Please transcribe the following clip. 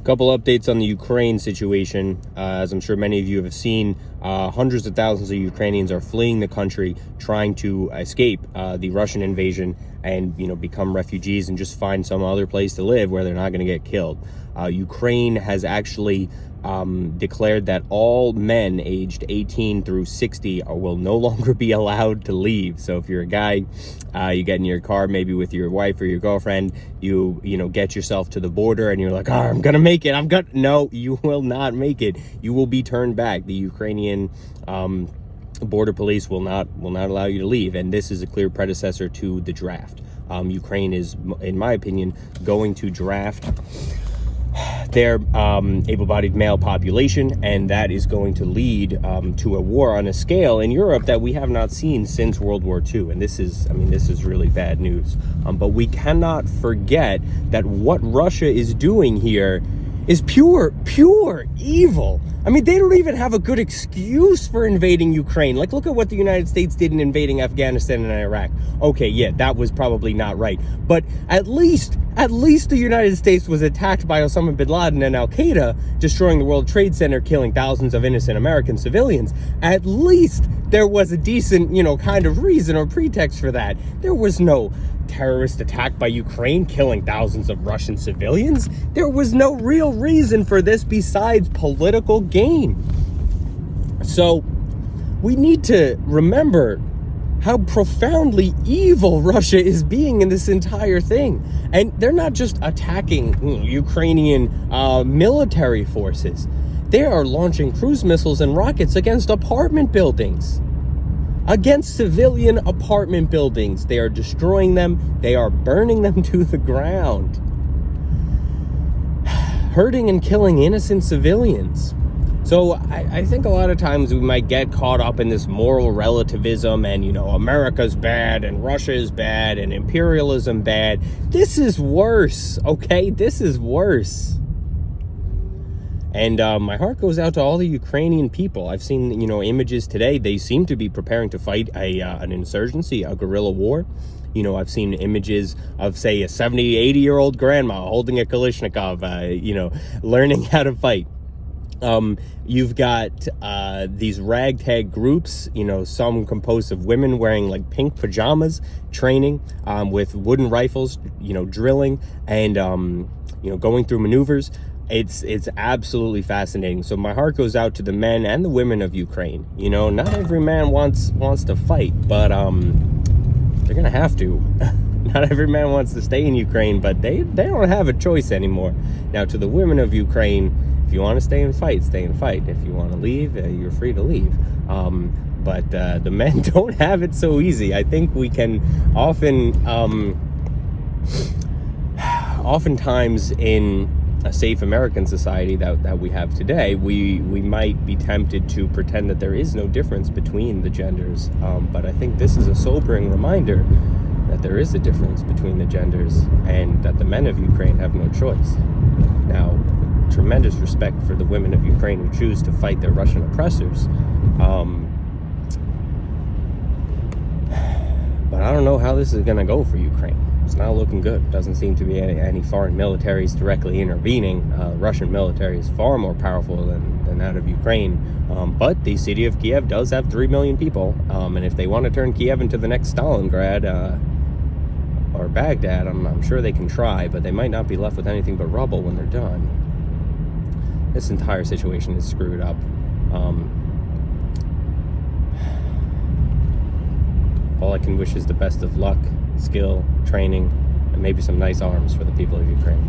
Couple updates on the Ukraine situation. As I'm sure many of you have seen, hundreds of thousands of Ukrainians are fleeing the country, trying to escape the Russian invasion and, become refugees and just find some other place to live where they're not going to get killed. Ukraine has actually declared that all men aged 18 through 60 will no longer be allowed to leave. So if you're a guy, you get in your car maybe with your wife or your girlfriend, you get yourself to the border and you're like, I'm gonna make it, no, you will not make it. You will be turned back. The Ukrainian border police will not allow you to leave, and this is a clear predecessor to the draft. Ukraine is, in my opinion, going to draft their able-bodied male population, and that is going to lead to a war on a scale in Europe that we have not seen since World War II. And this is really bad news. But we cannot forget that what Russia is doing here is pure evil. They don't even have a good excuse for invading Ukraine. Like, look at what the United States did in invading Afghanistan and Iraq. Okay, yeah, that was probably not right. But at least the United States was attacked by Osama bin Laden and Al-Qaeda, destroying the World Trade Center, killing thousands of innocent American civilians. At least there was a decent, kind of reason or pretext for that. There was no terrorist attack by Ukraine killing thousands of Russian civilians. There was no real reason for this besides political gain. So we need to remember how profoundly evil Russia is being in this entire thing. And they're not just attacking Ukrainian military forces. They are launching cruise missiles and rockets against apartment buildings. Against civilian apartment buildings. They are destroying them. They are burning them to the ground. Hurting and killing innocent civilians. So I think a lot of times we might get caught up in this moral relativism and, America's bad and Russia is bad and imperialism bad. This is worse, okay? This is worse. And my heart goes out to all the Ukrainian people. I've seen, images today. They seem to be preparing to fight an insurgency, a guerrilla war. I've seen images of, say, a 70, 80-year-old grandma holding a Kalashnikov, learning how to fight. You've got these ragtag groups, some composed of women wearing like pink pajamas, training with wooden rifles, drilling and, going through maneuvers. It's absolutely fascinating. So my heart goes out to the men and the women of Ukraine. Not every man wants to fight, but they're gonna have to. Not every man wants to stay in Ukraine, but they don't have a choice anymore. Now, to the women of Ukraine, if you want to stay and fight, stay and fight. If you want to leave, you're free to leave. But the men don't have it so easy. I think we can oftentimes in a safe American society that we have today, we might be tempted to pretend that there is no difference between the genders. But I think this is a sobering reminder that there is a difference between the genders and that the men of Ukraine have no choice. Now, tremendous respect for the women of Ukraine who choose to fight their Russian oppressors. But I don't know how this is going to go for Ukraine. It's not looking good. Doesn't seem to be any foreign militaries directly intervening. Russian military is far more powerful than that of Ukraine. But the city of Kiev does have 3 million people. And if they want to turn Kiev into the next Stalingrad or Baghdad, I'm sure they can try, but they might not be left with anything but rubble when they're done. This entire situation is screwed up. All I can wish is the best of luck, skill, training, and maybe some nice arms for the people of Ukraine.